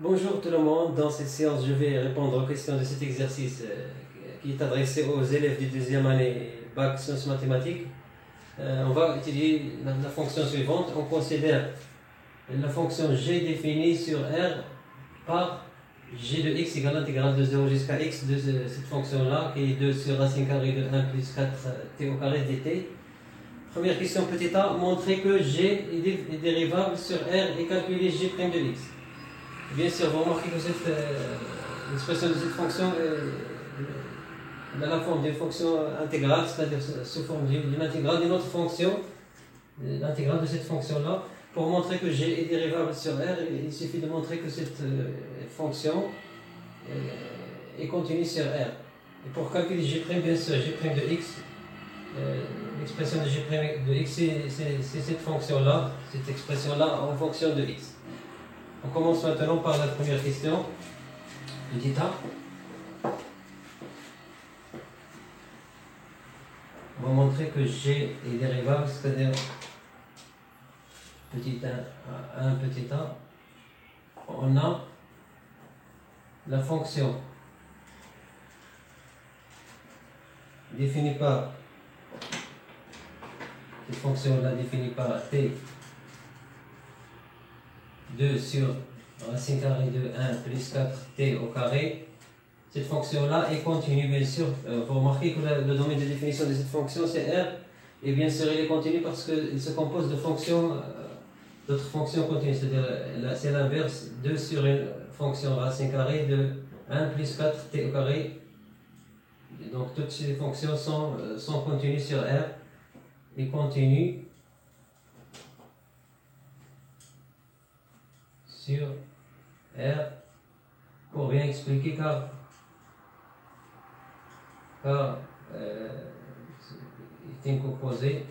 Bonjour tout le monde, dans cette séance je vais répondre aux questions de cet exercice qui est adressé aux élèves du deuxième année bac sciences mathématiques. On va étudier la fonction suivante. On considère la fonction g définie sur R par g de x égale l'intégrale de 0 jusqu'à x de cette fonction-là qui est 2 sur racine carrée de 1 plus 4 t au carré dt. Première question petit a, montrer que g est dérivable sur R et calculer g' de x. Bien sûr, vous remarquez que l'expression de cette fonction est dans la forme d'une fonction intégrale, c'est-à-dire sous forme d'une intégrale d'une autre fonction, l'intégrale de cette fonction-là. Pour montrer que g est dérivable sur R, il suffit de montrer que cette fonction est continue sur R. Et pour calculer g', bien sûr, g' de x, l'expression de g' de x, c'est cette fonction-là, cette expression-là en fonction de x. On commence maintenant par la première question. Petit a. On va montrer que g est dérivable, c'est-à-dire petit a, petit a. On a la fonction définie par cette fonction-là définie par t 2 sur racine carrée de 1 plus 4t au carré. Cette fonction-là est continue, bien sûr. Vous remarquez que le domaine de définition de cette fonction, c'est R. Et bien sûr, il est continu parce qu'il se compose de fonctions, d'autres fonctions continues. C'est-à-dire, c'est l'inverse, 2 sur une fonction racine carrée de 1 plus 4t au carré. Donc, toutes ces fonctions sont continues sur R et continues sur R pour bien expliquer car est une composée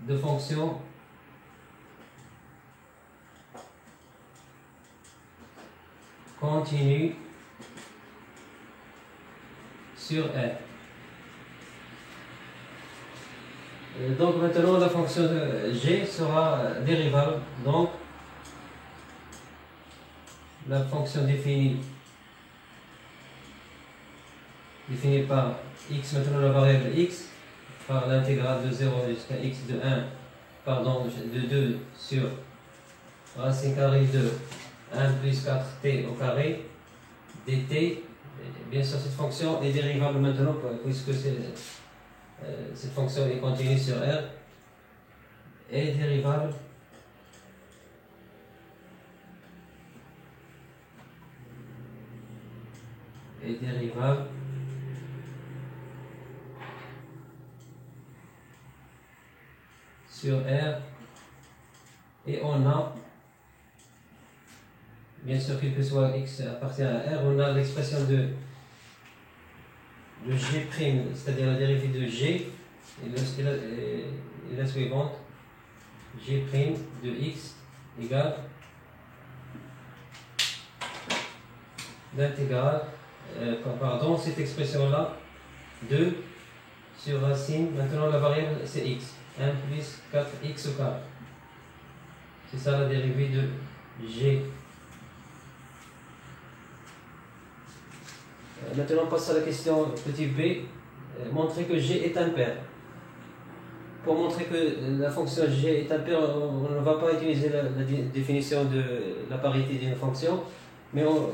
de fonctions continues sur R. Donc maintenant la fonction de g sera dérivable, donc la fonction définie par x, maintenant la variable x, par l'intégrale de 0 jusqu'à x de 2 sur racine carrée de 1 plus 4t au carré dt. Bien sûr, cette fonction est dérivable maintenant puisque cette fonction est continue sur R, est dérivable sur R, et on a, bien sûr, quel que soit x appartient à R, on a l'expression de g', c'est-à-dire la dérivée de g, et la suivante, g' de x égale l'intégrale, cette expression-là, 2 sur racine, maintenant la variable c'est x, 1 plus 4x au carré. C'est ça la dérivée de g. Maintenant on passe à la question petit b, montrer que g est impair. Pour montrer que la fonction g est impair, on ne va pas utiliser la définition de la parité d'une fonction, mais on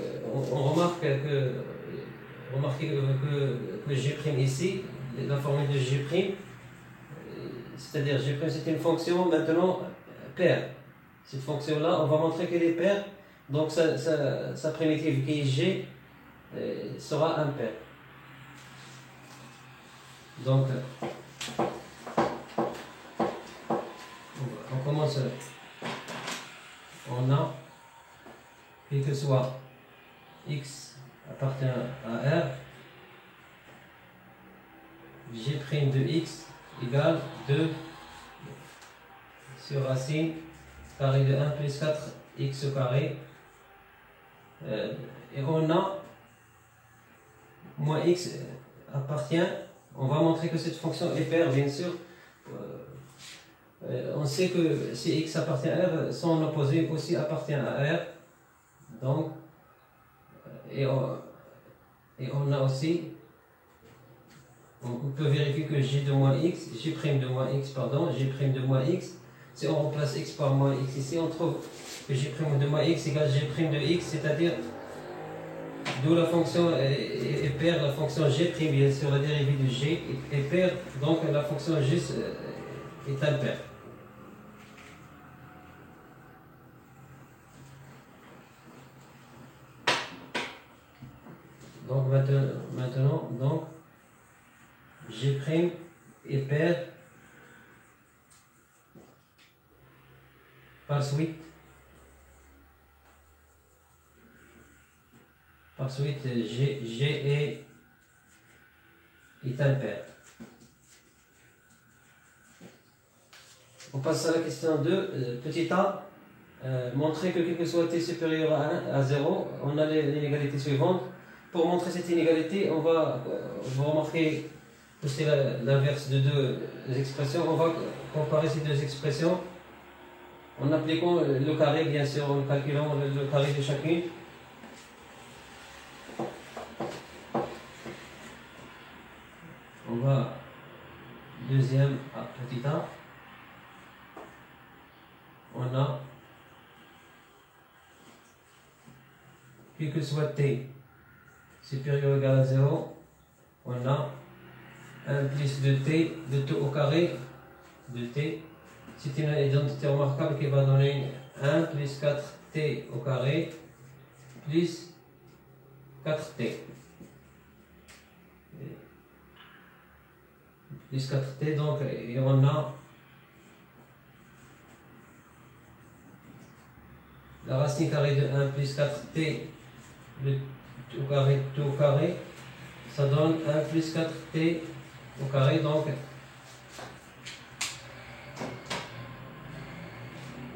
remarque que g' ici, la formule de g', c'est-à-dire g' c'est une fonction maintenant paire. Cette fonction-là, on va montrer qu'elle est paire, donc sa primitive qui est g sera impair. Donc, on commence. On a, quel que soit x appartient à R, g' de x égale 2 sur racine carré de 1 plus 4x au carré. Et on a moins x appartient, on va montrer que cette fonction est paire, bien sûr, On sait que si x appartient à R, son opposé aussi appartient à R. Donc, et on a aussi, on peut vérifier que G de moins x, G' de moins x, pardon, G' de moins x, si on remplace x par moins x ici, on trouve que G' de moins x égale G' de x, c'est-à-dire d'où la fonction est paire, la fonction G' bien sûr, la dérivée de G est paire, donc la fonction G est impaire. Donc maintenant donc, G' est paire par suite G est impaire. On passe à la question 2, petit a, montrer que quel que soit t supérieur à 0, on a l'inégalité suivante. Pour montrer cette inégalité, on va, vous remarquez que c'est l'inverse de deux expressions. On va comparer ces deux expressions en appliquant le carré, bien sûr, en calculant le carré de chacune. On va deuxième à petit a. On a, quel que soit t supérieur ou égal à 0, on a 1 plus de t au carré de t. C'est une identité remarquable qui va donner 1 plus 4t au carré plus 4t. Plus 4t, donc, et on a la racine carrée de 1 plus 4t tout au carré, ça donne 1 plus 4t au carré, donc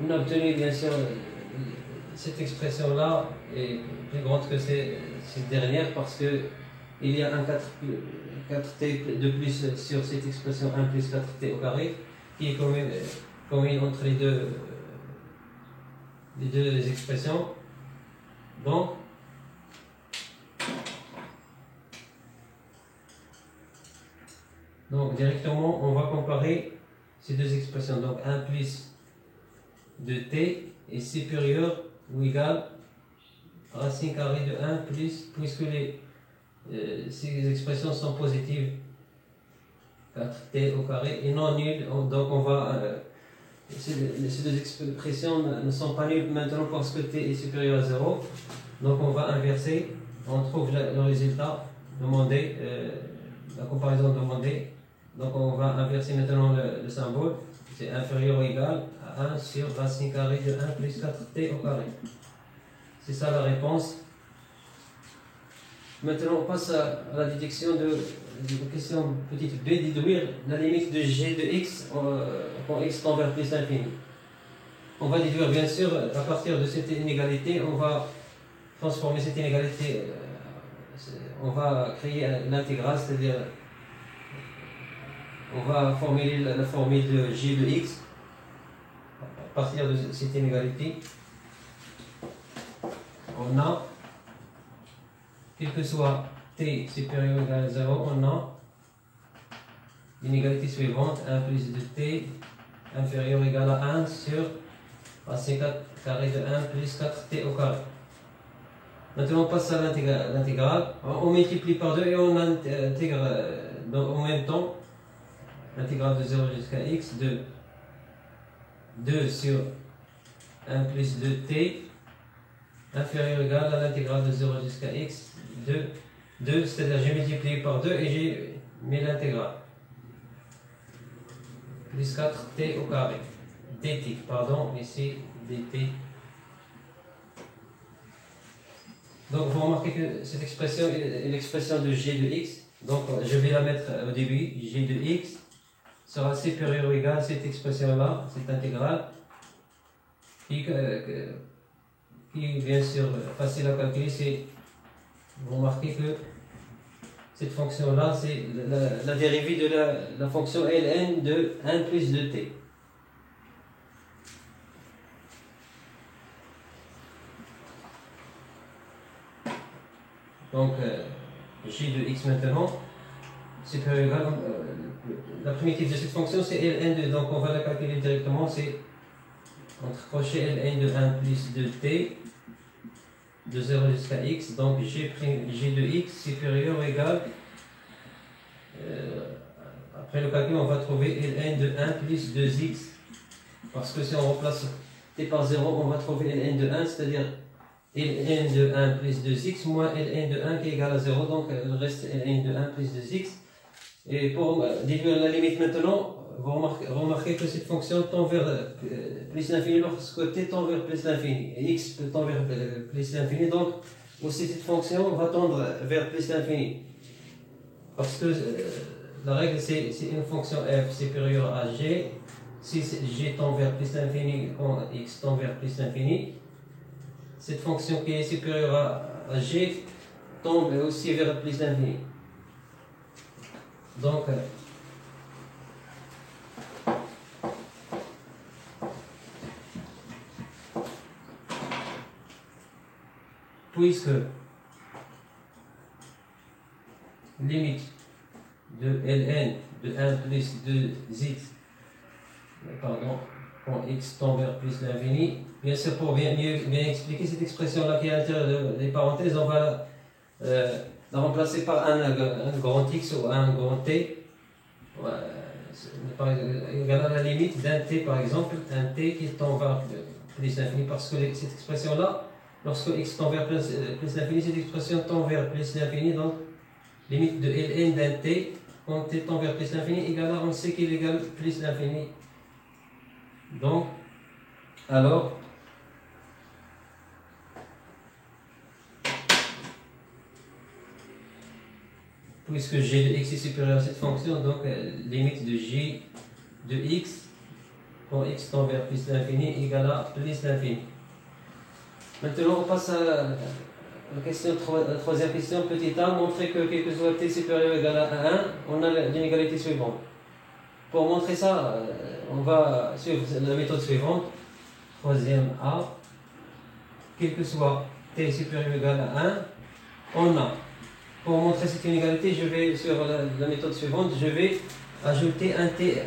on a obtenu bien sûr cette expression là est plus grande que cette dernière parce que il y a un 4t de plus sur cette expression 1 plus 4t au carré qui est commune entre les deux expressions. Donc directement, on va comparer ces deux expressions. Donc 1 plus de t est supérieur ou égal à racine carrée de 1 plus, puisque ces expressions sont positives, 4t au carré, et non nulles. Donc on va... ces deux expressions ne sont pas nulles maintenant parce que t est supérieur à 0. Donc on va inverser, on trouve le résultat demandé, la comparaison demandée. Donc on va inverser maintenant le symbole, c'est inférieur ou égal à 1 sur racine carrée de 1 plus 4t au carré. C'est ça la réponse. Maintenant on passe à la déduction de la question petite b, déduire la limite de g de x quand x tend vers plus l'infini. On va déduire bien sûr à partir de cette inégalité, on va transformer cette inégalité, on va créer l'intégrale, c'est-à-dire on va formuler la formule de g de x à partir de cette inégalité. On a, quel que soit t supérieur ou égal à 0, on a l'inégalité suivante, 1 plus de t inférieur ou égal à 1 sur racine carré de 1 plus 4t au carré. Maintenant on passe à l'intégrale, on multiplie par 2 et on intègre en même temps l'intégrale de 0 jusqu'à x de 2 sur 1 plus de t inférieur ou égal à l'intégrale de 0 jusqu'à x de 2, c'est-à-dire j'ai multiplié par 2 et j'ai mis l'intégrale. Plus 4t au carré. dt, pardon, ici dt. Donc vous remarquez que cette expression est l'expression de g de x. Donc je vais la mettre au début, g de x sera supérieur ou égal à cette expression-là, cette intégrale, qui est bien sûr facile à calculer. Vous remarquez que cette fonction-là, c'est la dérivée de la fonction ln de 1 plus de t. Donc g de x maintenant, supérieur ou égal, la primitive de cette fonction c'est ln2, donc on va la calculer directement, c'est entre crochet ln de 1 plus 2t de 0 jusqu'à x, donc g de x supérieur ou égal, après le calcul on va trouver ln de 1 plus 2x, parce que si on remplace t par 0, on va trouver ln de 1, c'est-à-dire ln de 1 plus 2x moins ln de 1 qui est égal à 0, donc il reste ln de 1 plus 2x. Et pour déduire la limite maintenant, vous remarquez que cette fonction tend vers plus l'infini lorsque t tend vers plus l'infini, et x tend vers plus l'infini, donc aussi cette fonction va tendre vers plus l'infini. Parce que la règle c'est une fonction f supérieure à g, si g tend vers plus l'infini quand x tend vers plus l'infini, cette fonction qui est supérieure à g tombe aussi vers plus l'infini. Donc, puisque limite de ln de 1 plus 2x, pardon, quand x tend vers plus l'infini, bien sûr pour bien expliquer cette expression-là qui est à l'intérieur des parenthèses, on va la remplacer par un grand x ou un grand t, égal à la limite d'un t par exemple, un t qui tend vers plus l'infini, parce que cette expression-là, lorsque x tend vers plus l'infini, cette expression tend vers plus l'infini, donc limite de ln d'un t, quand t tend vers plus l'infini, égal à, on sait qu'il est égal plus l'infini. Donc, alors, puisque g de x est supérieur à cette fonction, donc limite de g de x quand x tend vers plus l'infini égale à plus l'infini. Maintenant on passe à la troisième question, petit a, montrer que quel que soit t supérieur ou égal à 1, on a l'inégalité suivante. Pour montrer ça, on va suivre la méthode suivante, troisième a, quel que soit t supérieur ou égal à 1, on a. Pour montrer cette inégalité, je vais sur la méthode suivante, je vais ajouter un t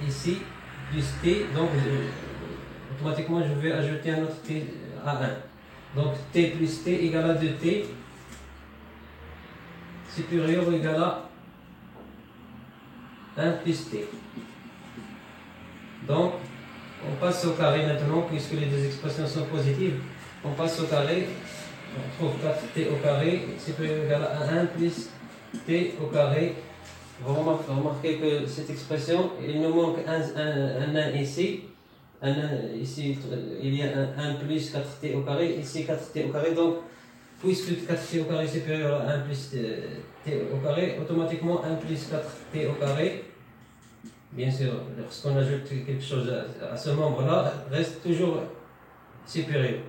ici, plus t, donc automatiquement je vais ajouter un autre t à 1. Donc t plus t égale à 2t, supérieur ou égal à 1 plus t. Donc on passe au carré maintenant, puisque les deux expressions sont positives, on passe au carré. On trouve 4t au carré supérieur ou égal à 1 plus t au carré. Vous remarquez que cette expression, il nous manque un 1 ici. Ici, il y a un 1 plus 4t au carré, ici 4t au carré. Donc, puisque 4t au carré est supérieur à 1 plus t au carré, automatiquement 1 plus 4t au carré, bien sûr, lorsqu'on ajoute quelque chose à ce membre-là, reste toujours supérieur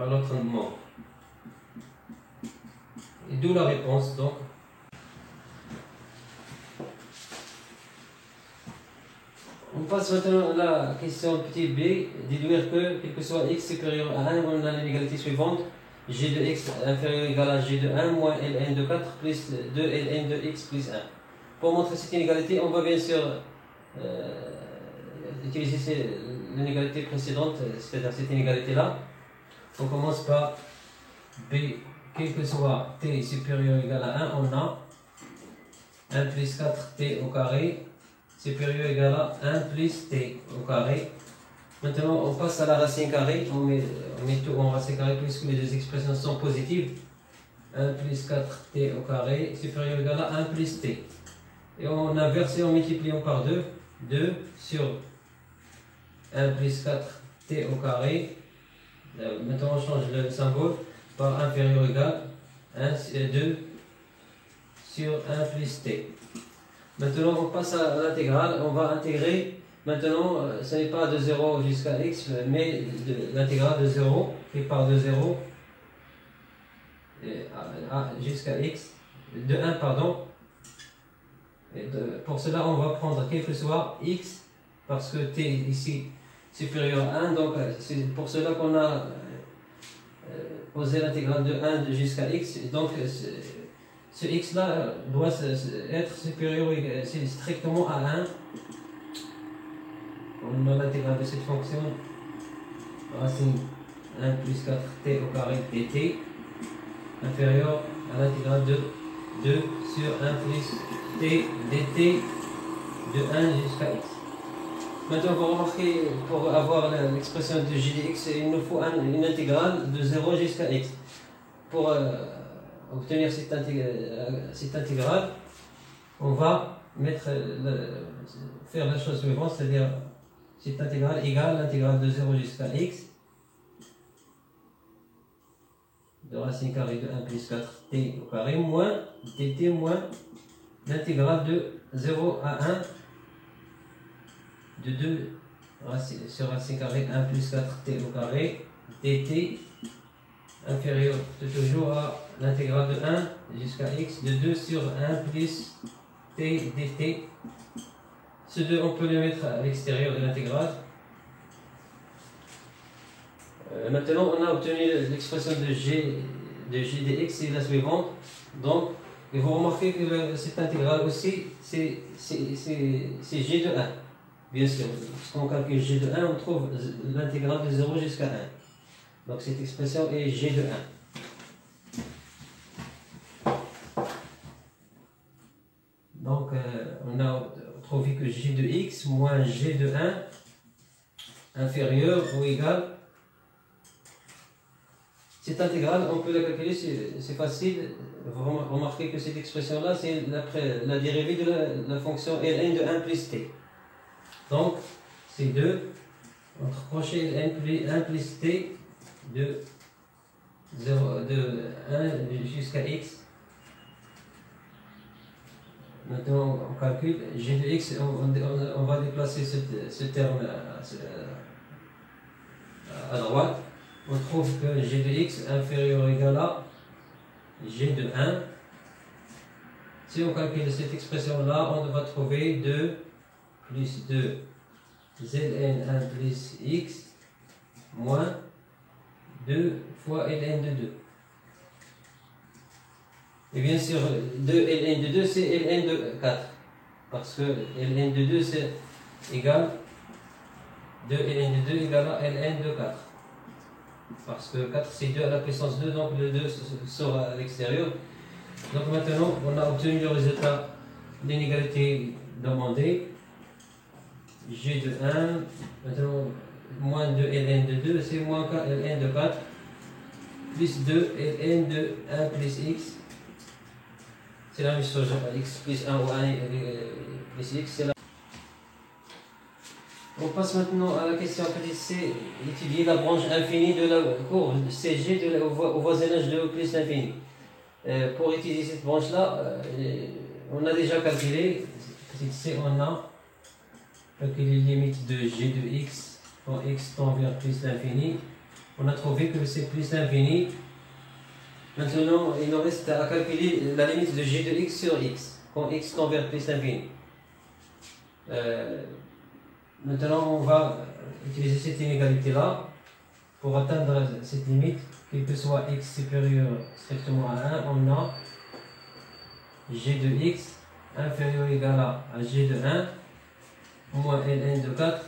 à l'autre membre. Et d'où la réponse donc. On passe maintenant à la question petit b, déduire que quel que soit x supérieur à 1, on a l'inégalité suivante, g de x inférieur ou égal à g de 1 moins ln de 4 plus 2 ln de x plus 1. Pour montrer cette inégalité, on va bien sûr utiliser l'inégalité précédente, c'est-à-dire cette inégalité-là. On commence par b, quel que soit t supérieur ou égal à 1, on a 1 plus 4t au carré supérieur ou égal à 1 plus t au carré. Maintenant on passe à la racine carrée, on met tout en racine carrée puisque les deux expressions sont positives. 1 plus 4t au carré supérieur ou égal à 1 plus t. Et on inverse et en multipliant par 2, 2 sur 1 plus 4t au carré. Maintenant on change le symbole par inférieur ou égal 2 sur 1 plus t. Maintenant on passe à l'intégrale, on va intégrer, maintenant ce n'est pas de 0 jusqu'à x, mais l'intégrale de 0 fait part de 0 jusqu'à x, de 1 pardon. Pour cela on va prendre quel que soit x, parce que t ici supérieur à 1, donc c'est pour cela qu'on a poser l'intégrale de 1 jusqu'à x. Donc ce x là doit être supérieur, c'est strictement à 1. On a l'intégrale de cette fonction, racine 1 plus 4t au carré dt, inférieur à l'intégrale de 2 sur 1 plus t dt de 1 jusqu'à x. Maintenant, vous remarquez, pour avoir l'expression de g de x, il nous faut une intégrale de 0 jusqu'à x. Pour obtenir cette intégrale, on va faire la chose suivante, c'est-à-dire cette intégrale égale l'intégrale de 0 jusqu'à x de racine carrée de 1 plus 4t au carré moins dt moins l'intégrale de 0 à 1 de 2 sur racine carrée 1 plus 4t au carré dt inférieur toujours à l'intégrale de 1 jusqu'à x de 2 sur 1 plus t dt. Ce 2, on peut le mettre à l'extérieur de l'intégrale. Maintenant, on a obtenu l'expression de g de x, c'est la suivante. Donc, et vous remarquez que cette intégrale aussi, c'est g de 1. Bien sûr, lorsqu'on calcule g de 1, on trouve l'intégrale de 0 jusqu'à 1. Donc, cette expression est g de 1. Donc, on a trouvé que g de x moins g de 1 inférieur ou égal. Cette intégrale, on peut la calculer, c'est facile. Vous remarquez que cette expression-là, c'est la dérivée de la fonction ln de 1 plus t. Donc, c'est 2 entre crochet ln 1 plus t de 1 jusqu'à x. Maintenant, on calcule g de x, on va déplacer ce terme à droite. On trouve que g de x inférieur ou égal à g de 1. Si on calcule cette expression-là, on va trouver 2 plus 2 zn 1 plus x moins 2 fois ln de 2. Et bien sûr, 2 ln de 2, c'est ln de 4. Parce que ln de 2, c'est égal 2 ln de 2 égale à ln de 4. Parce que 4, c'est 2 à la puissance 2, donc le 2 sort à l'extérieur. Donc maintenant, on a obtenu le résultat d'inégalité demandée. G de 1, maintenant, moins 2 ln de 2, c'est moins ln de 4, plus 2 ln de 1 plus x. C'est la même chose, x plus 1 ou 1 plus x, c'est la... On passe maintenant à la question petit c, étudier la branche infinie de la courbe CG au voisinage de plus l'infini. Pour étudier cette branche-là, on a déjà calculé, petit c, on a calculé les limites de g de x quand x tend vers plus l'infini. On a trouvé que c'est plus l'infini. Maintenant, il nous reste à calculer la limite de g de x sur x quand x tend vers plus l'infini. Maintenant, on va utiliser cette inégalité-là pour atteindre cette limite, quel que soit x supérieur strictement à 1, on a g de x inférieur ou égal à g de 1 moins ln de 4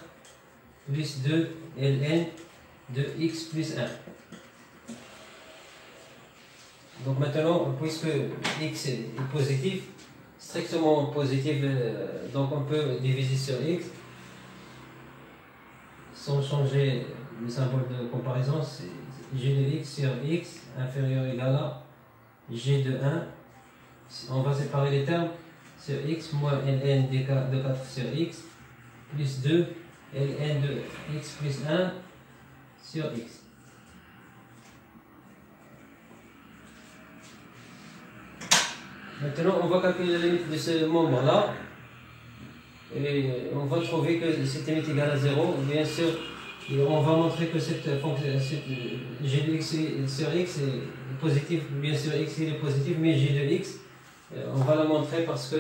plus 2 ln de x plus 1. Donc maintenant, puisque x est positif, strictement positif, donc on peut diviser sur x sans changer le symbole de comparaison. C'est g de x sur x inférieur ou égal à g de 1. On va séparer les termes sur x moins ln de 4 sur x plus 2 ln de x plus 1 sur x. Maintenant, on va calculer la limite de ce membre-là. Et on va trouver que cette limite égale à 0. Bien sûr, on va montrer que cette fonction, g de x sur x est positif. Bien sûr, x est positif, mais g de x, on va la montrer parce que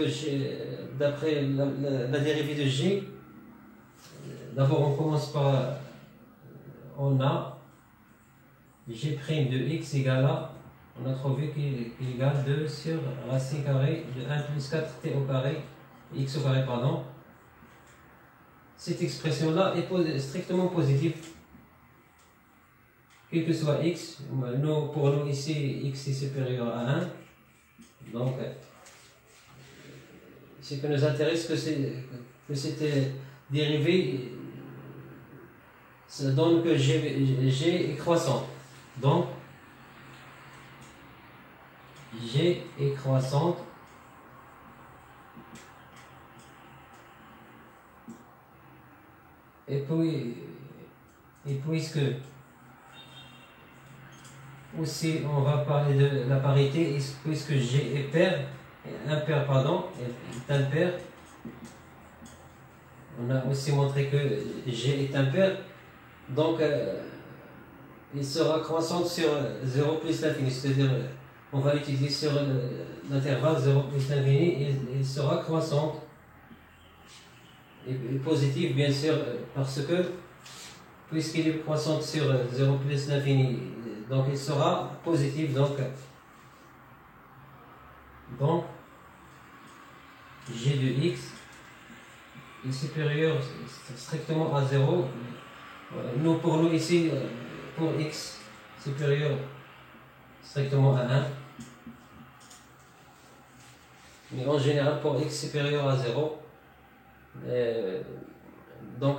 d'après la dérivée de g, d'abord on commence par on a g' de x égale à, on a trouvé qu'il égale 2 sur racine carrée de 1 plus 4t au carré, x au carré, pardon. Cette expression-là est strictement positive, quel que soit x. Pour nous ici, x est supérieur à 1. Donc, ce qui nous intéresse, que cette dérivée, ça donne que g est croissante. Donc, g est croissante. Et puisque aussi on va parler de la parité, puisque g est impair, est impair, on a aussi montré que g est impair, donc il sera croissante sur 0 plus l'infini, c'est-à-dire on va l'utiliser sur l'intervalle 0 plus l'infini, et il sera croissante et positive, bien sûr, parce que puisqu'il est croissante sur 0 plus l'infini, donc il sera positif. Donc g de x est supérieur strictement à 0. Pour nous ici, pour x supérieur strictement à 1, mais en général pour x supérieur à 0, donc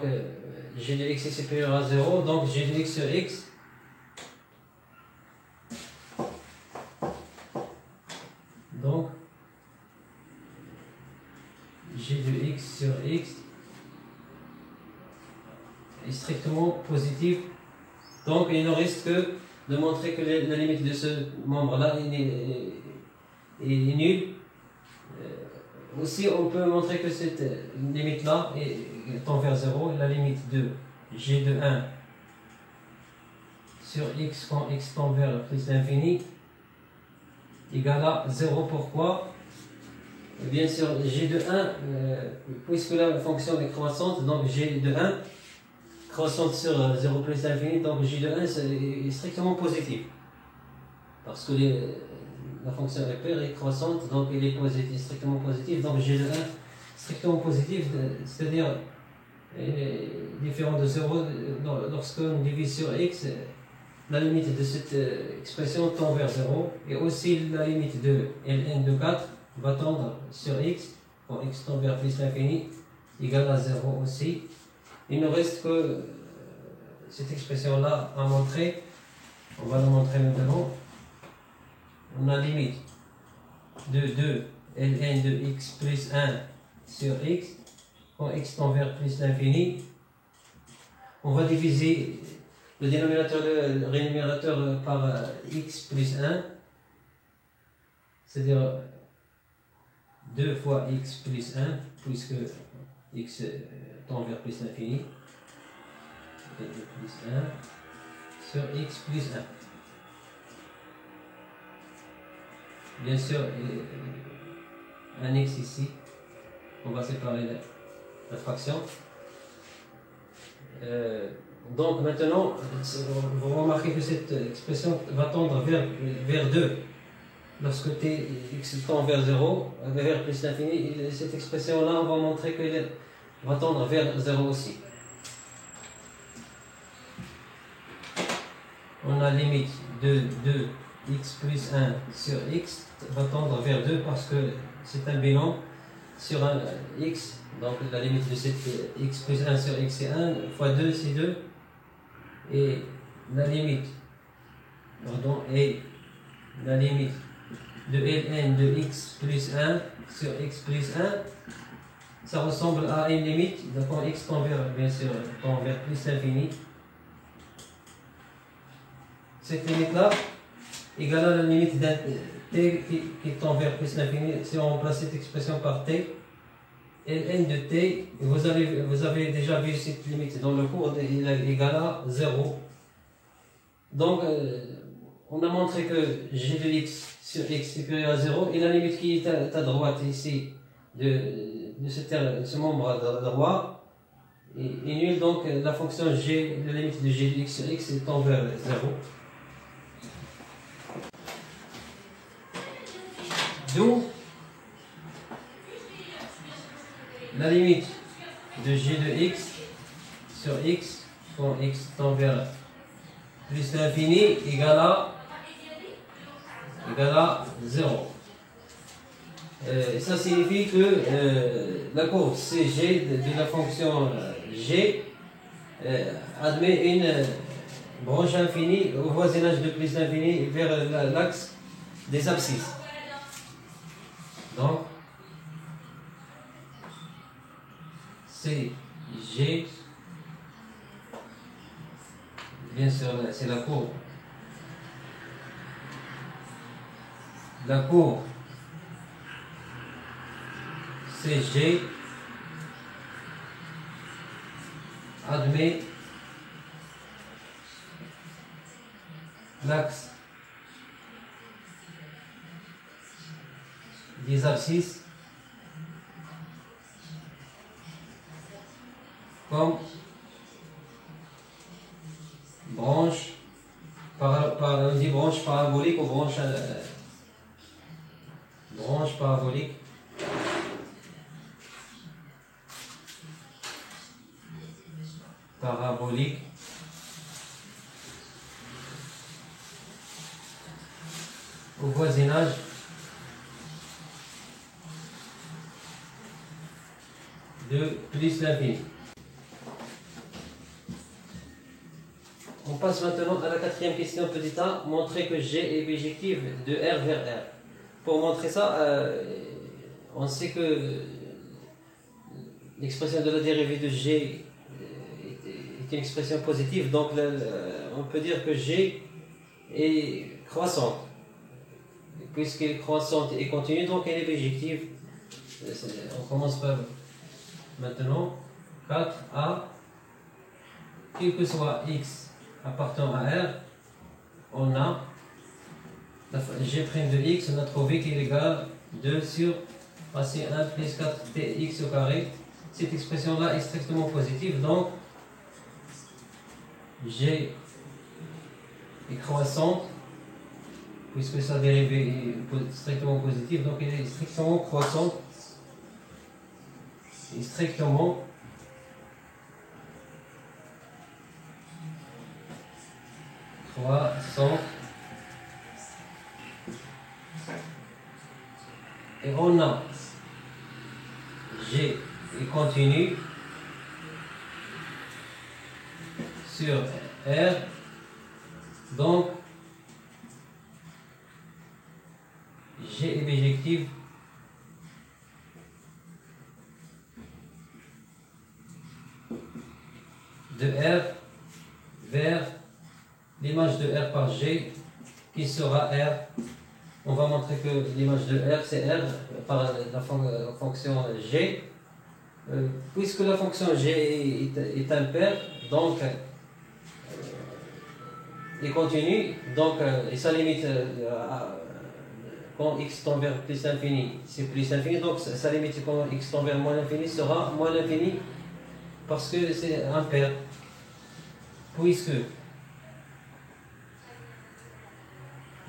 g de x est supérieur à 0, donc g de x sur x donc g de x sur x est strictement positif. Donc il ne reste que de montrer que la limite de ce membre-là est nulle. Aussi, on peut montrer que cette limite-là tend vers 0. La limite de g de 1 sur x quand x tend vers plus l'infini égale à 0. Pourquoi? Bien sûr, g de 1, puisque la fonction est croissante, donc g de 1 croissante sur 0 plus l'infini, donc g de 1 est strictement positif. Parce que la fonction impair est croissante, donc elle est strictement positive, donc g de 1 strictement positif, c'est-à-dire différent de 0, lorsqu'on divise sur x, la limite de cette expression tend vers 0, et aussi la limite de ln de 4 va tendre sur x, quand x tend vers plus l'infini, égale à 0 aussi. Il ne reste que cette expression-là à montrer, on va la montrer maintenant. On a limite de 2 ln de x plus 1 sur x, quand x tend vers plus l'infini. On va diviser le dénominateur et le rémunérateur par x plus 1, c'est-à-dire 2 fois x plus 1, puisque x tend vers plus l'infini, plus 1 sur x plus 1. Bien sûr, un x ici, on va séparer la fraction. Donc maintenant, vous remarquez que cette expression va tendre vers 2. Lorsque x tend vers 0, vers plus l'infini, cette expression-là, on va montrer qu'elle va tendre vers 0 aussi. On a limite de 2x plus 1 sur x va tendre vers 2 parce que c'est un bilan sur un x. Donc la limite de cette x plus 1 sur x c'est 1, fois 2 c'est 2. Et la limite, de ln de x plus 1 sur x plus 1, ça ressemble à une limite, donc quand x tend vers, bien sûr, tend vers plus l'infini. Cette limite-là égale à la limite d'un t qui tend vers plus l'infini. Si on remplace cette expression par t, ln de t, vous avez déjà vu cette limite dans le cours, il est égal à 0. Donc, on a montré que g de x sur x supérieur à 0, et la limite qui est à droite ici, de ce membre à droite, est nulle. Donc, la fonction g, la limite de g de x sur x tend vers 0. la limite de g de x sur x quand x tend vers plus l'infini égale à 0. Ça signifie que la courbe CG de la fonction g admet une branche infinie au voisinage de plus l'infini vers l'axe des abscisses. Donc, CG, bien sûr, c'est la courbe. La courbe CG admet l'axe des abscisses comme branche, on dit branche parabolique ou branche parabolique. Parabolique au voisinage de plus l'infini. On passe maintenant à la quatrième question, petit a, montrer que G est bijective de R vers R. Pour montrer ça, on sait que l'expression de la dérivée de G est une expression positive, donc on peut dire que G est croissante. Puisqu'elle est croissante et continue, donc elle est bijective. On commence par maintenant 4A, quel que soit X appartenant à R, on a G' de X, on a trouvé qu'il est égal 2 sur racine 1 plus 4Tx au carré. Cette expression-là est strictement positive, donc G est croissante, puisque sa dérivée est strictement positive, donc elle est strictement croissante et strictement croissante. Et on a G est continu sur R, donc G est bijective de R vers l'image de R par G qui sera R. On va montrer que l'image de R c'est R par la fonction G. Puisque la fonction G est impaire, donc est continue, donc et sa limite quand x tend vers plus l'infini, c'est plus l'infini, donc sa limite quand x tend vers moins l'infini sera moins l'infini parce que c'est impair. Puisque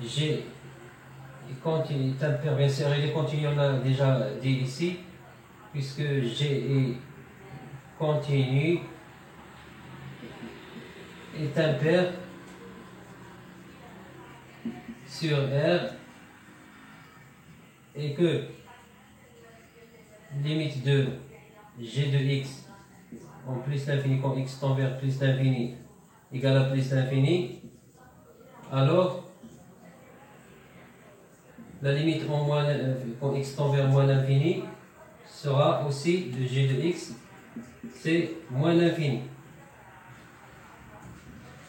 G est impair, bien sûr, il est continu, on a déjà dit ici, puisque G est continu, est impair sur R, et que limite de G de X en plus l'infini quand x tend vers plus l'infini égale à plus l'infini, alors la limite en moins, quand x tend vers moins l'infini sera aussi de G de X, c'est moins l'infini.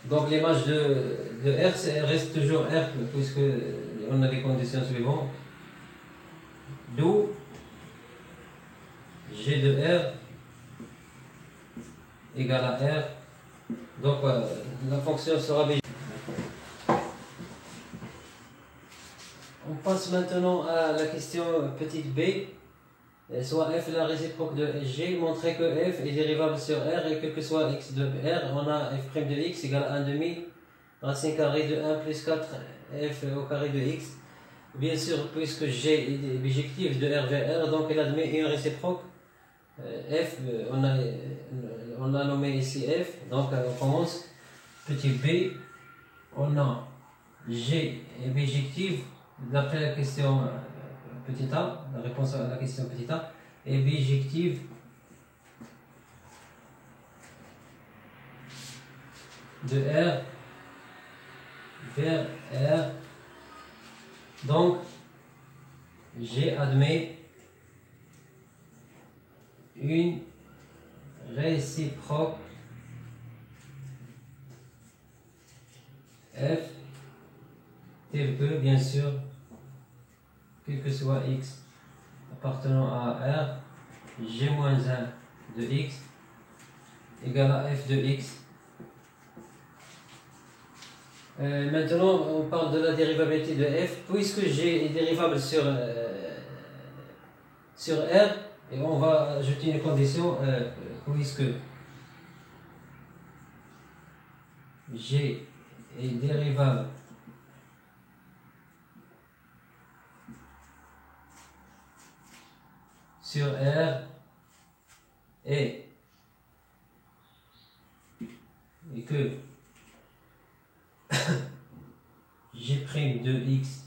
Donc l'image de R reste toujours R puisque on a les conditions suivantes. D'où G de R égale à R. Donc la fonction sera bijective. On passe maintenant à la question petite b. Soit f est la réciproque de g, montrer que f est dérivable sur r et quel que soit x de r, on a f' de x égale à 1 demi racine carrée de 1 plus 4 f au carré de x. Bien sûr, puisque g est bijective de r vers r, donc elle admet une réciproque F, on a nommé ici F, donc on commence petit b, on a G et bijective, d'après la question petit a, la réponse à la question petit a, et bijective de R vers R. Donc, G admet une réciproque F telle que, bien sûr, quel que soit X appartenant à R, G-1 de X égale à F de X. Maintenant, on parle de la dérivabilité de f, puisque G est dérivable sur R, et on va ajouter une condition, puisque G est dérivable sur R et que G' de X,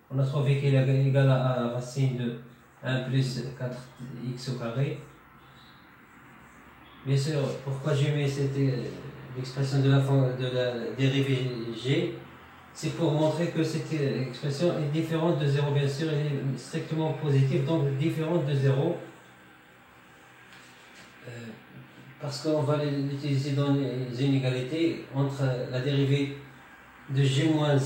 on a trouvé qu'il est égal à racine de 1 plus 4x au carré. Bien sûr, pourquoi j'ai mis cette expression de la dérivée G, c'est pour montrer que cette expression est différente de 0, bien sûr, elle est strictement positive, donc différente de 0. Parce qu'on va l'utiliser dans les inégalités entre la dérivée de G-1,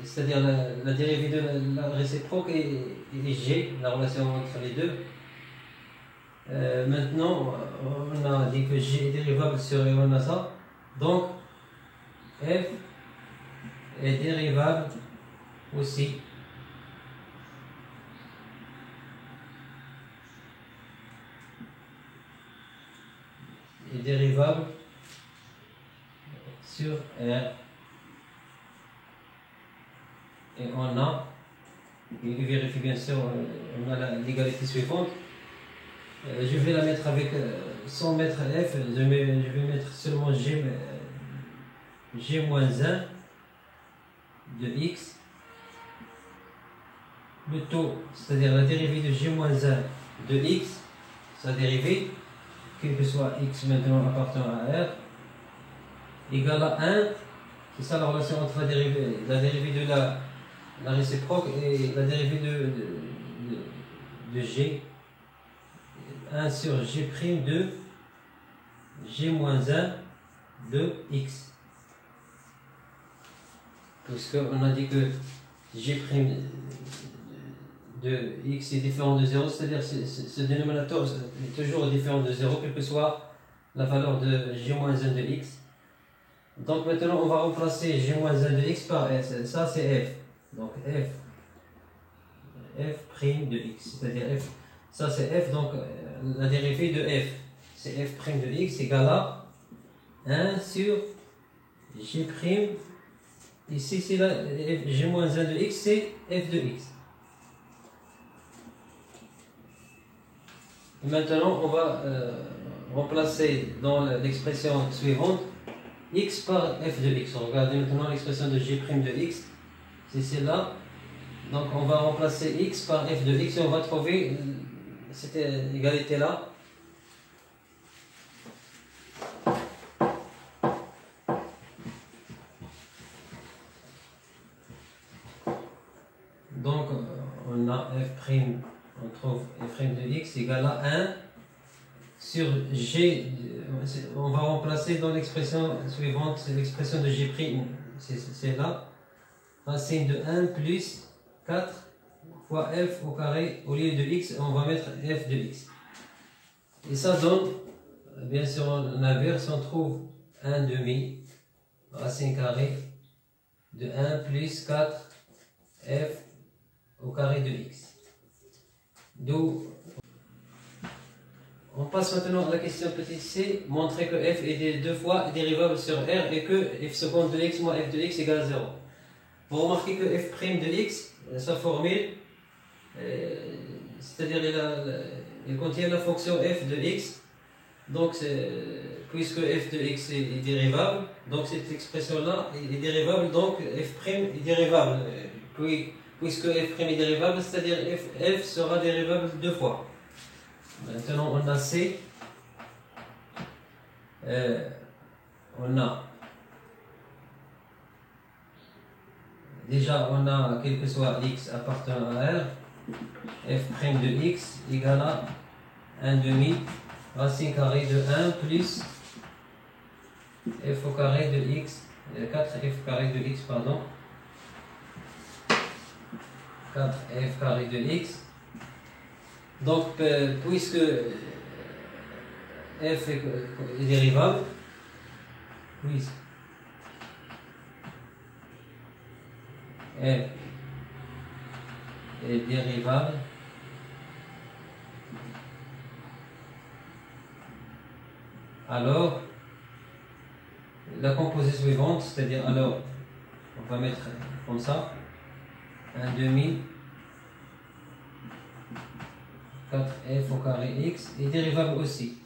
c'est-à-dire la dérivée de la réciproque et G, la relation entre les deux. Maintenant, on a dit que G est dérivable sur et on a ça. Donc, F est dérivable aussi sur R. Et on a, il vérifie bien sûr, on a l'égalité suivante. Je vais la mettre avec, sans mettre F, je vais mettre seulement G, G-1 de X. Le taux, c'est-à-dire la dérivée de G-1 de X, sa dérivée, quel que soit X maintenant appartenant à R, égale à 1. C'est ça la relation entre la dérivée de la réciproque et la dérivée de G. 1 sur G' de G-1 de X. Puisqu'on a dit que G' de X est différent de 0, c'est-à-dire ce dénominateur est toujours différent de 0, quelle que soit la valeur de G-1 de X. Donc maintenant, on va remplacer G-1 de X par S. Ça, c'est F. Donc F' de X, c'est-à-dire F. Ça, c'est F, donc la dérivée de F, c'est F' de X égale à 1 sur G'. Ici, c'est la G-1 de X, c'est F de X. Et maintenant, on va remplacer dans l'expression suivante X par F de X. Regardez maintenant l'expression de G' de X, c'est celle-là. Donc on va remplacer X par F de X et on va trouver cette égalité-là. Donc on a F', on trouve F' de X égale à 1 sur G. On va remplacer dans l'expression suivante, c'est l'expression de G', c'est là. Racine de 1 plus 4 fois F au carré, au lieu de X, on va mettre F de X. Et ça donne, bien sûr en inverse, on trouve 1 demi, racine carrée de 1 plus 4 F au carré de X. D'où on passe maintenant à la question petit c, montrer que F est deux fois dérivable sur R et que F seconde de X moins F de X égale 0. Vous remarquez que F' de X, sa formule, c'est-à-dire il contient la fonction f de x. Donc, puisque f de x est dérivable, donc cette expression-là est dérivable, donc f' est dérivable. Puisque f' est dérivable, c'est-à-dire f sera dérivable deux fois. Maintenant, on a c. On a déjà, quel que soit x appartenant à R, f' de x égale à 1 demi racine carrée de 1 plus f au carré de x, 4f carré de x, pardon, 4f carré de x. Donc, puisque f est dérivable, puisque f est dérivable, alors la composée suivante, c'est-à-dire alors on va mettre comme ça 1 demi 4f au carré x est dérivable aussi.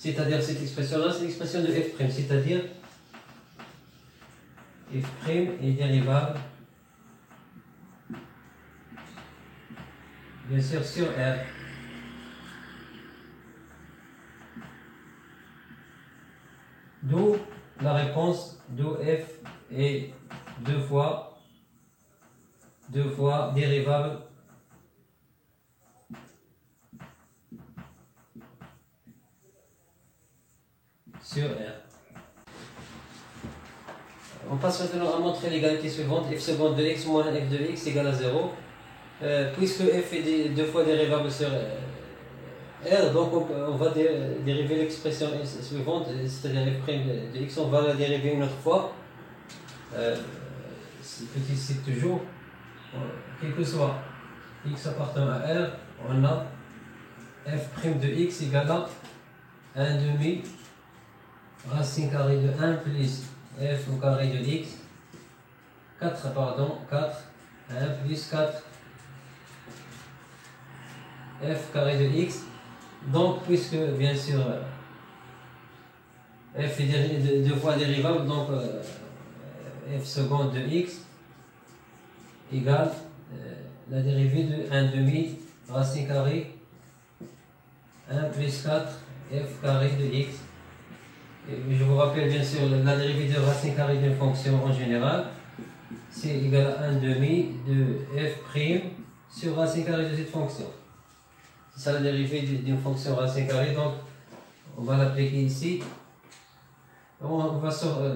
C'est-à-dire cette expression-là, c'est l'expression de f', c'est-à-dire f' est dérivable bien sûr sur R. D'où la réponse, d'où f est deux fois dérivable sur R. On passe maintenant à montrer l'égalité suivante, f seconde de x moins f de x égale à 0. Puisque f est deux fois dérivable sur R, donc on va dériver l'expression suivante, c'est-à-dire f' de x, on va la dériver une autre fois. Petit c toujours, quel que soit x appartenant à R, on a f' de x égale à 1 demi racine carrée de 1 plus f au carré de x, 4 1 plus 4 f carré de x. Donc, puisque bien sûr f est deux fois dérivable, donc f seconde de x égale la dérivée de 1 demi racine carrée 1 plus 4 f carré de x. Et je vous rappelle bien sûr la dérivée de racine carrée d'une fonction en général, c'est égal à 1 demi de f' sur racine carrée de cette fonction. C'est ça la dérivée d'une fonction racine carrée, donc on va l'appliquer ici. On va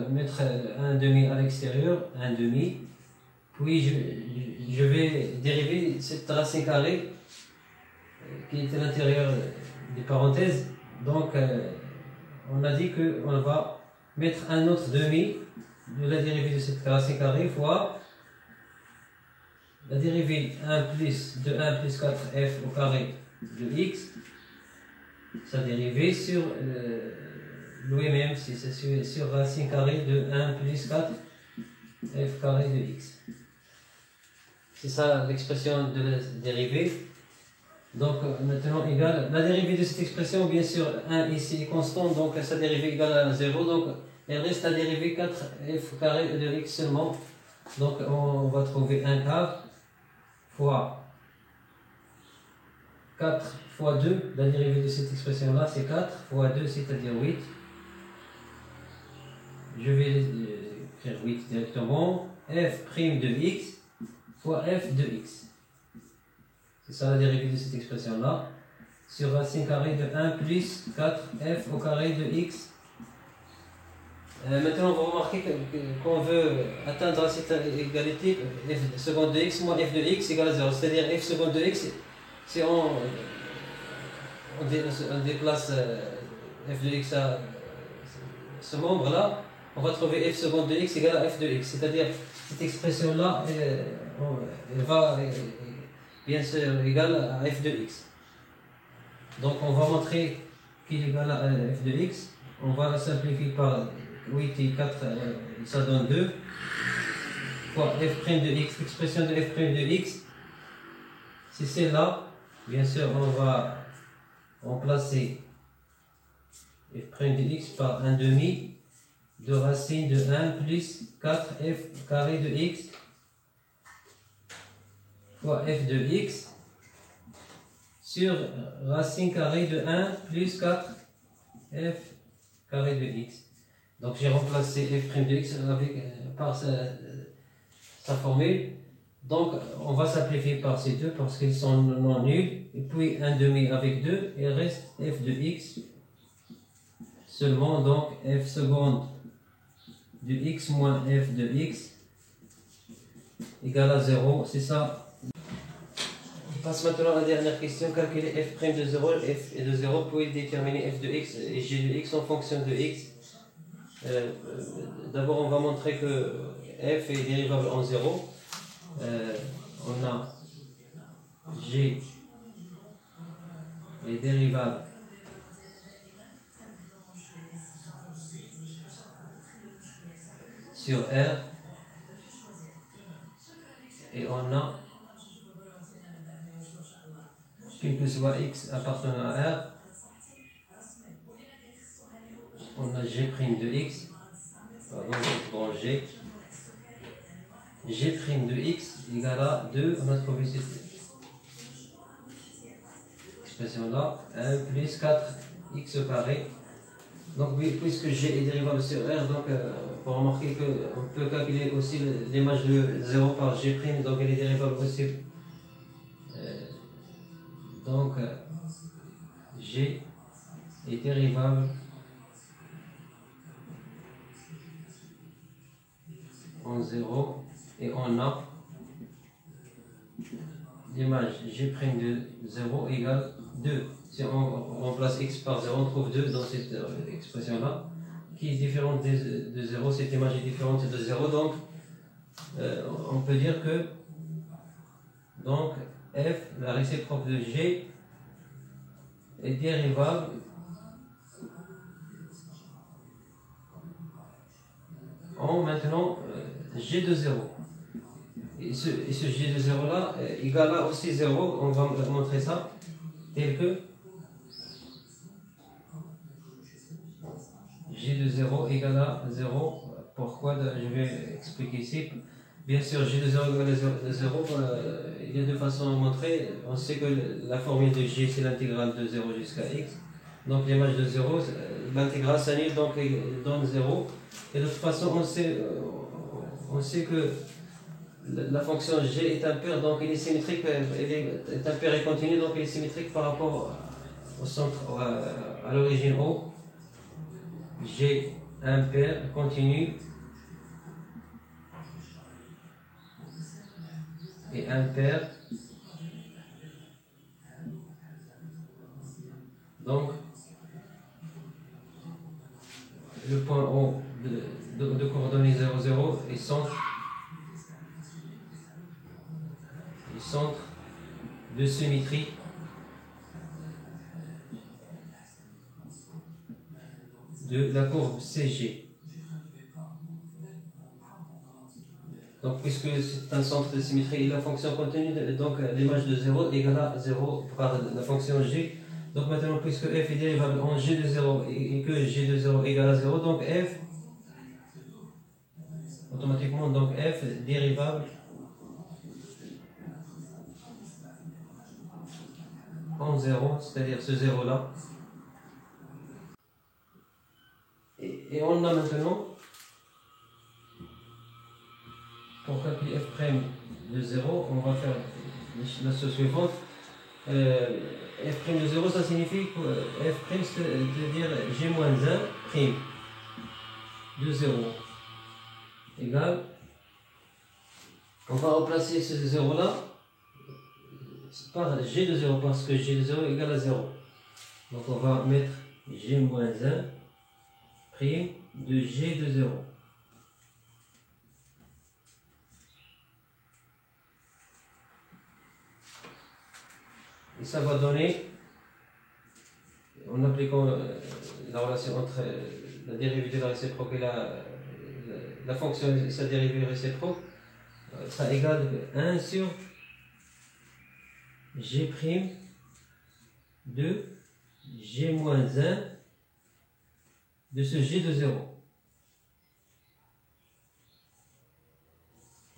mettre 1 demi à l'extérieur, 1 demi, puis je vais dériver cette racine carrée qui est à l'intérieur des parenthèses. Donc on a dit qu'on va mettre un autre demi de la dérivée de cette racine carrée fois la dérivée de 1 plus 4f au carré de x, sa dérivée sur lui-même, c'est sur racine carrée de 1 plus 4 f carré de x. C'est ça l'expression de la dérivée. Donc maintenant égale la dérivée de cette expression, bien sûr 1 ici est constant, donc sa dérivée égale à 0, donc il reste la dérivée 4f carré de x seulement. Donc on va trouver 1 quart fois 4 fois 2, la dérivée de cette expression là c'est 4 fois 2, c'est-à-dire 8. Je vais écrire 8 directement, f' de x fois f de x. C'est ça la dérivée de cette expression là, sur racine carrée de 1 plus 4f au carré de x. Maintenant on va remarquer qu'on veut atteindre cette égalité, f seconde de x moins f de x égale à 0, c'est-à-dire f seconde de x, si on déplace f de x à ce membre là, on va trouver f seconde de x égale à f de x, c'est-à-dire cette expression là elle va bien sûr égale à f de x. Donc on va montrer qu'il est égal à f de x, on va la simplifier par 8 et 4, ça donne 2, fois f' de x, l'expression de f' de x, c'est celle-là. Bien sûr, on va remplacer f' de x par 1 demi de racine de 1 plus 4f carré de x fois f de x sur racine carrée de 1 plus 4f carré de x. Donc j'ai remplacé f' de x par sa formule. Donc on va simplifier par ces deux parce qu'ils sont non nuls. Et puis 1 demi avec 2, il reste f de x seulement. Donc f seconde de x moins f de x égale à 0. C'est ça. On passe maintenant à la dernière question. Calculer f' de 0, f de 0, puis déterminer f de x et g de x en fonction de x. D'abord, on va montrer que f est dérivable en 0. On a g est dérivable sur R et on a quel que soit x appartenant à R, on a g' de x, pardon, grand G, g' de x égale à 2, on a trouvé cette expression là, 1 plus 4x au carré. Donc puisque g est dérivable sur R, donc pour remarquer qu'on peut calculer aussi l'image de 0 par g', donc elle est dérivable aussi. Donc g est dérivable en 0 et on a l'image g' de 0 égale 2. Si on remplace x par 0, on trouve 2 dans cette expression-là, qui est différente de 0. Cette image est différente de 0, donc on peut dire que donc f, la réciproque de g, est dérivable en maintenant g de 0. Et ce g de 0 là égale à aussi 0, on va montrer ça, tel que g de 0 égale à 0. Pourquoi? Je vais expliquer ici. Bien sûr, g de 0 égale à 0, il y a deux façons de montrer. On sait que la formule de g, c'est l'intégrale de 0 jusqu'à x. Donc l'image de 0, l'intégrale s'annule, donc elle donne 0. Et de toute façon, on sait que la fonction g est impaire, donc elle est symétrique, elle est impaire et continue, donc elle est symétrique par rapport au centre, à l'origine O. G impair continue et impair. Donc le point O de coordonnées 0, 0 est centre de symétrie de la courbe CG. Donc puisque c'est un centre de symétrie et la fonction continue, donc l'image de 0 égale à 0 par la fonction G. Donc maintenant, puisque f est dérivable en g de 0 et que g de 0 égale à 0, donc f, automatiquement, donc f dérivable en 0, c'est-à-dire ce 0 là. Et on a maintenant, pour calculer f' de 0, on va faire la chose suivante. F' de 0, ça signifie que f', c'est-à-dire g moins 1 prime de 0 égale, on va remplacer ce 0 là par g de 0 parce que g de 0 égale à 0. Donc on va mettre g moins 1 prime de g de 0. Et ça va donner, en appliquant la relation entre la dérivée de la réciproque et la fonction de sa dérivée réciproque sera égale à 1 sur g' de g moins 1 de ce g de 0.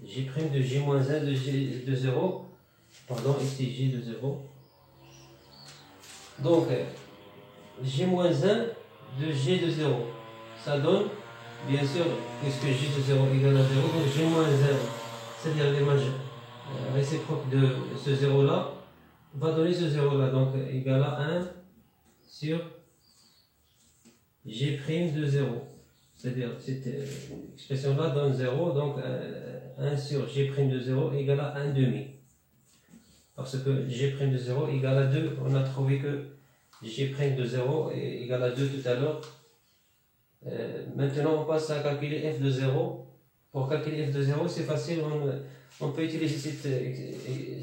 G' de g moins 1 de g de 0, pardon, ici g de 0. Donc, g moins 1 de g de 0, ça donne, bien sûr, puisque g de 0 égale à 0, donc g moins 1, c'est-à-dire l'image réciproque de ce 0 là, va donner ce 0 là, donc égal à 1 sur g' de 0. C'est-à-dire cette expression là donne 0, donc 1 sur g' de 0 égale à 1 demi. Parce que g' de 0 égale à 2, on a trouvé que g' de 0 est égal à 2 tout à l'heure. Maintenant, on passe à calculer f de 0. Pour calculer f de 0, c'est facile, on peut utiliser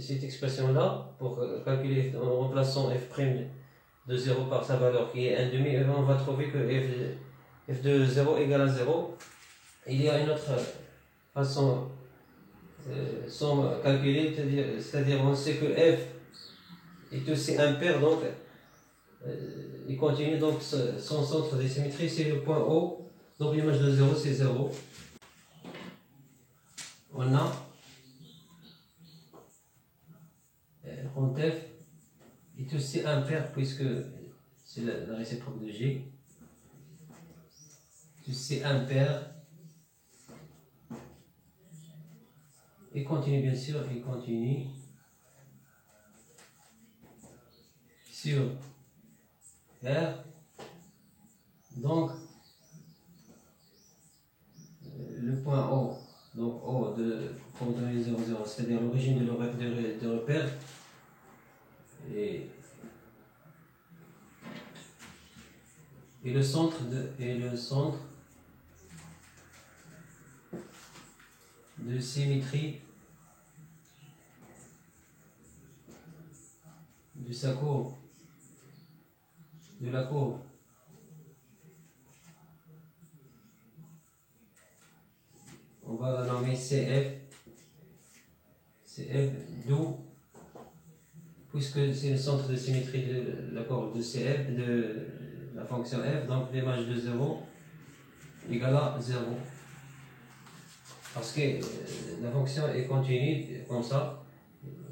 cette expression-là pour calculer en remplaçant f' de 0 par sa valeur qui est 1 demi, et on va trouver que f de 0 égale à 0. Il y a une autre façon sans calculer, c'est-à-dire on sait que f est aussi impair, donc il continue, donc son centre de symétrie c'est le point O, donc l'image de 0 c'est 0. On a quand f est aussi impair puisque c'est la réciproque de G, c'est impair. Il continue bien sûr, il continue sur R. Donc le point O, donc O pour donner 0, 0, c'est-à-dire l'origine de repère, et le centre de symétrie de sa courbe, de la courbe. On va la nommer CF, d'où, puisque c'est le centre de symétrie de la courbe de CF, de la fonction f, donc l'image de 0 égale à 0. Parce que la fonction est continue comme ça,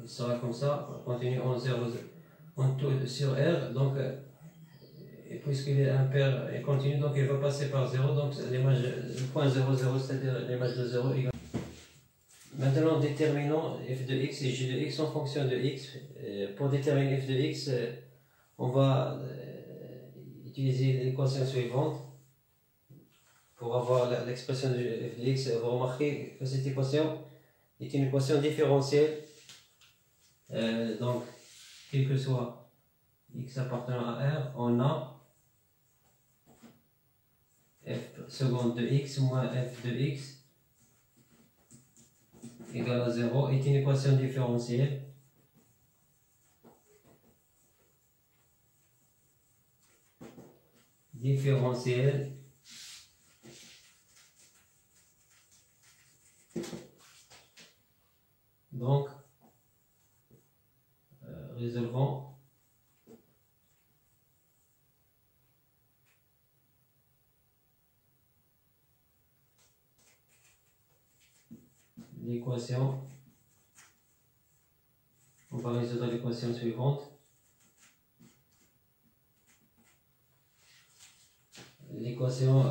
il sera comme ça, continue en 0, en tout sur R, donc et puisqu'il est impair et continu, donc il va passer par 0, donc l'image, le point 0, 0, c'est-à-dire l'image de 0 égale. Maintenant, déterminons f de x et g de x en fonction de x. Pour déterminer f de x, on va utiliser l'équation suivante. Pour avoir l'expression de f de x, vous remarquez que cette équation est une équation différentielle. Donc, quel que soit x appartenant à R, on a f seconde de x moins f de x égale à 0 est une équation différentielle. Donc, résolvons. L'équation, on va résoudre l'équation suivante. L'équation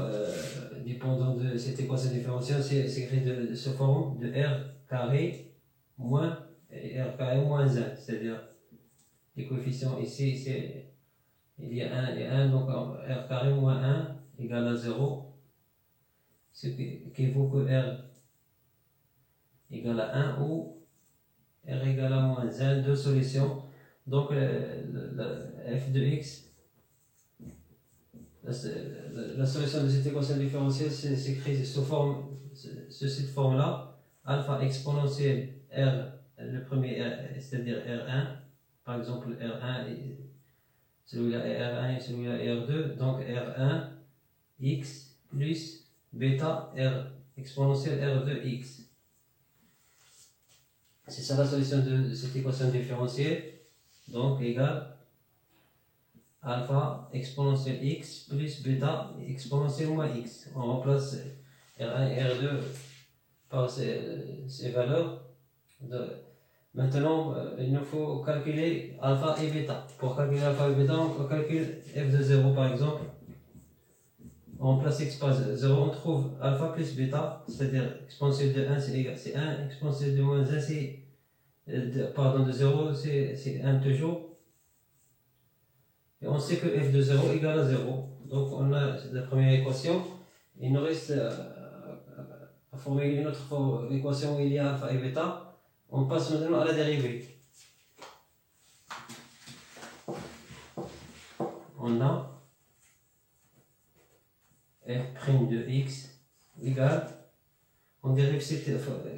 dépendant de cette équation différentielle, c'est écrit de ce forme de r carré moins r carré moins 1, c'est-à-dire les coefficients ici, il y a 1 et 1, donc r carré moins 1 égale à 0, ce qui vaut que r égale à 1 ou r égale à moins 1, deux solutions. Donc f de x, la solution de cette équation différentielle s'écrit sous cette forme-là, alpha exponentielle r, le premier r, c'est-à-dire r1, par exemple r1, celui-là est r1 et celui-là est r2, donc r1 x plus bêta r exponentielle r de x. C'est ça la solution de cette équation différentielle. Donc égale alpha exponentielle x plus bêta exponentielle moins x. On remplace R1 et R2 par ces valeurs. Maintenant, il nous faut calculer alpha et bêta. Pour calculer alpha et bêta, on calcule f de 0 par exemple. On remplace x par 0, on trouve alpha plus bêta, c'est-à-dire exponentielle de 1 c'est 1, exponentielle de moins 1 c'est, pardon, de 0 c'est 1 toujours. Et on sait que f de 0 égale à 0. Donc on a la première équation. Il nous reste à formuler une autre équation où il y a alpha et bêta. On passe maintenant à la dérivée. On a f' de x égale, on dérive cette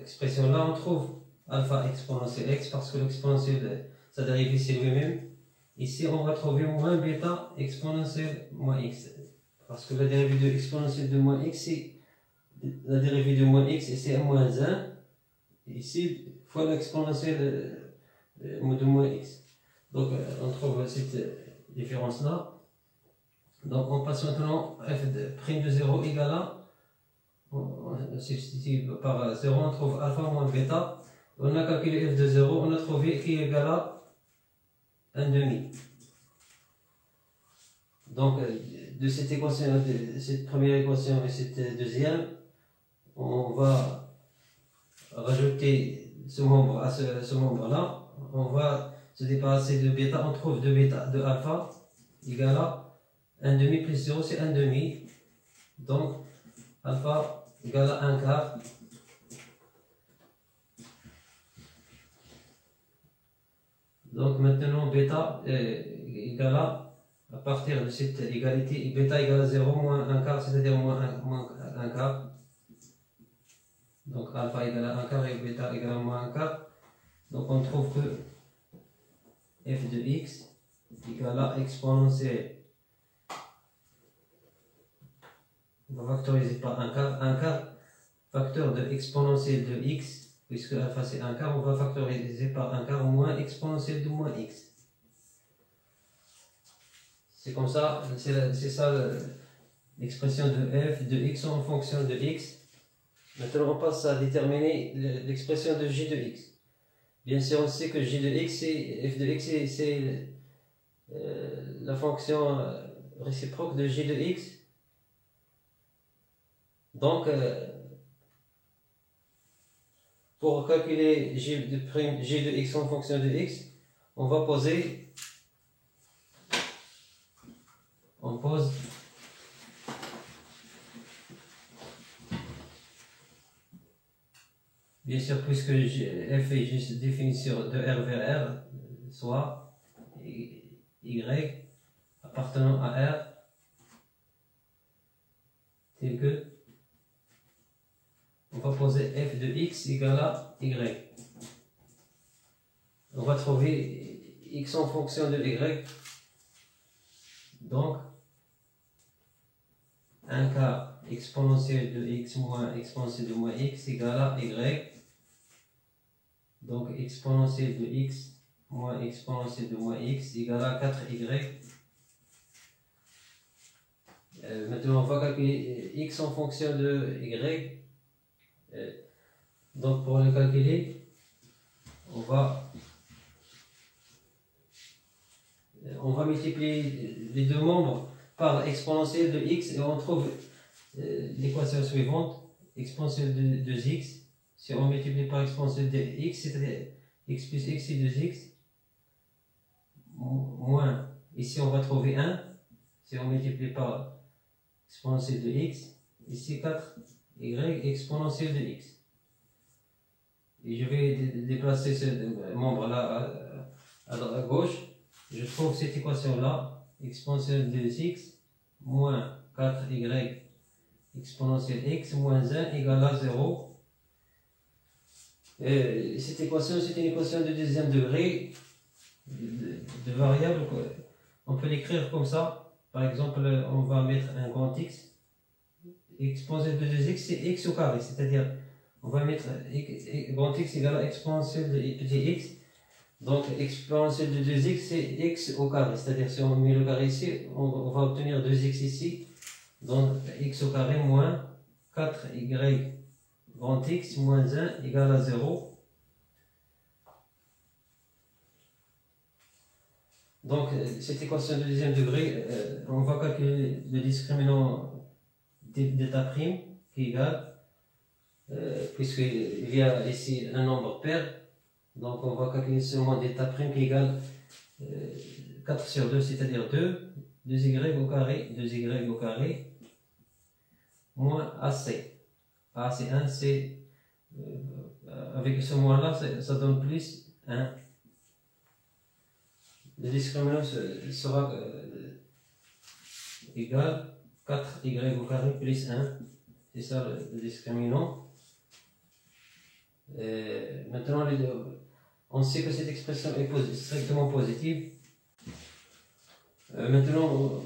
expression-là, on trouve alpha exponentielle x parce que l'exponentielle, sa dérivée c'est lui-même. Ici, on va trouver moins bêta exponentielle moins x. Parce que la dérivée de exponentielle de moins x, c'est la dérivée de moins x et c'est moins 1. Ici, fois l'exponentielle de moins x. Donc, on trouve cette différence-là. Donc, on passe maintenant f de prime de 0 égale à, on substitue par 0, on trouve alpha moins bêta. On a calculé f de 0, on a trouvé qui est égal à 1,5. Donc, de cette équation, de cette première équation et cette deuxième, on va rajouter ce membre à ce membre-là. On va se débarrasser de bêta, on trouve de alpha égale à 1,5 plus 0, c'est 1,5. Donc, alpha égale à 1 quart. Donc, maintenant, bêta égale à partir de cette égalité, bêta égale à 0 moins 1 quart, c'est-à-dire moins 1 quart. Donc, alpha égale à 1 quart et bêta égale à moins 1 quart. Donc, on trouve que f de x égale à exponentielle. On va factoriser par 1 quart. 1 quart, facteur de exponentielle de x, puisque alpha c'est 1 quart, on va factoriser par 1 quart moins exponentielle de moins x. C'est comme ça, c'est ça l'expression de f de x en fonction de x. Maintenant on passe à déterminer l'expression de j de x. Bien sûr on sait que j de x, f de x c'est la fonction réciproque de j de x. Donc, pour calculer j de x en fonction de x, on va poser, on pose bien sûr puisque f et j se définissent sur de r vers r, soit y appartenant à r tel que on va poser f de x égale à y. On va trouver x en fonction de y. Donc, 1 quart exponentielle de x moins exponentielle de moins x égale à y. Donc, exponentielle de x moins exponentielle de moins x égale à 4y. Maintenant, on va calculer x en fonction de y. Donc pour le calculer, on va multiplier les deux membres par exponentielle de x et on trouve l'équation suivante, exponentielle de 2x. Si on multiplie par exponentielle de x, c'est-à-dire x plus x c'est 2x, moins, ici on va trouver 1, si on multiplie par exponentielle de x, ici 4y exponentielle de x. Et je vais déplacer ce membre-là à gauche. Je trouve cette équation-là, exponentielle de x moins 4y exponentielle x moins 1 égale à 0. Et cette équation, c'est une équation de deuxième degré de variables. On peut l'écrire comme ça. Par exemple, on va mettre un grand x. exponentielle de 2x, c'est x au carré. C'est-à-dire, on va mettre grand x égale à exponentielle de petit x. Donc, exponentielle de 2x, c'est x au carré. C'est-à-dire, si on met le carré ici, on va obtenir 2x ici. Donc, x au carré moins 4y grand x moins 1 égale à 0. Donc, cette équation de deuxième degré, on va calculer le discriminant d'état prime qui est égal, puisqu'il y a ici un nombre pair, donc on va calculer seulement d'état prime qui est égal 4 sur 2, c'est-à-dire 2y au carré, moins AC. A c'est 1, c'est avec ce moins là, ça donne plus 1. Le discriminant sera égal 4y au carré plus 1. C'est ça le discriminant. Maintenant, on sait que cette expression est strictement positive. Maintenant,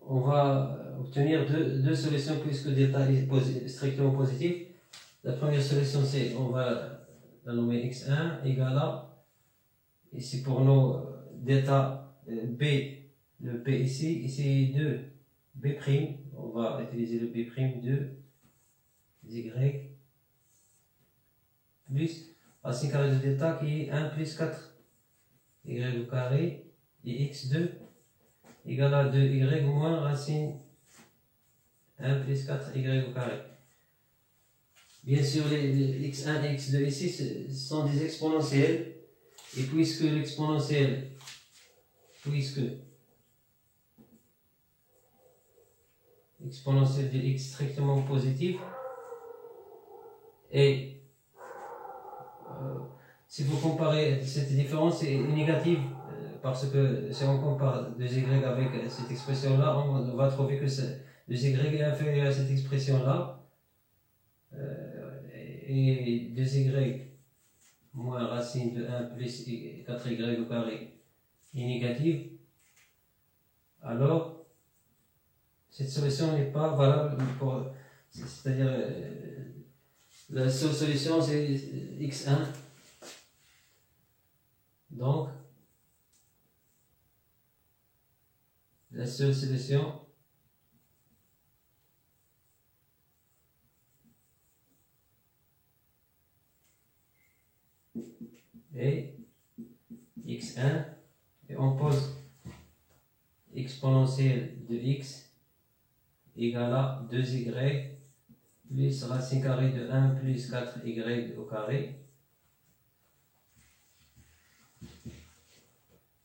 on va obtenir deux solutions puisque d'état est strictement positif. La première solution, c'est, on va la nommer x1 égale à, ici pour nos d'état b, le p ici 2 b', on va utiliser le b' 2 y plus racine carrée de d'état qui est 1 plus 4 y au carré et x2 égale à 2y moins racine 1 plus 4y au carré. Bien sûr, les x1 et x2 ici ce sont des exponentielles. Et puisque l'exponentielle, de x strictement positif, et si vous comparez cette différence est négative, parce que si on compare 2y avec cette expression-là, on va trouver que 2y est inférieur à cette expression-là, et 2y moins racine de 1 plus 4y au carré est négative, alors cette solution n'est pas valable pour, c'est-à-dire la seule solution c'est x1. Donc la seule solution est x1 et on pose exponentielle de x égale à 2y plus racine carrée de 1 plus 4y au carré.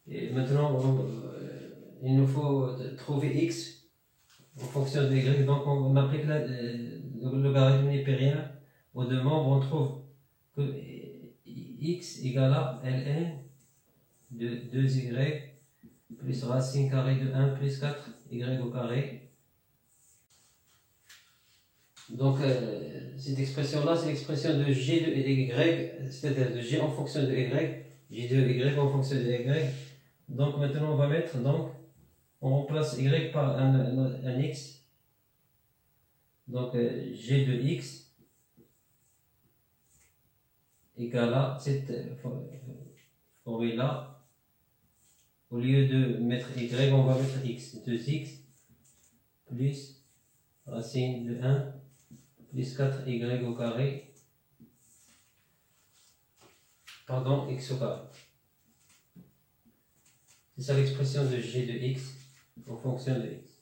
Et maintenant, il nous faut trouver x en fonction de y. Donc on applique le logarithme népérien aux deux membres. On trouve que x égale à ln de 2y plus racine carrée de 1 plus 4y au carré. Donc cette expression-là, c'est l'expression de g de y, c'est-à-dire de g en fonction de y, g de y en fonction de y. Donc maintenant on va mettre, donc on remplace y par un x. Donc g de x égale à cette formule-là. Au lieu de mettre y, on va mettre x. 2x plus racine de 1 plus 4y au carré, pardon, x au carré. C'est ça l'expression de g de x en fonction de x.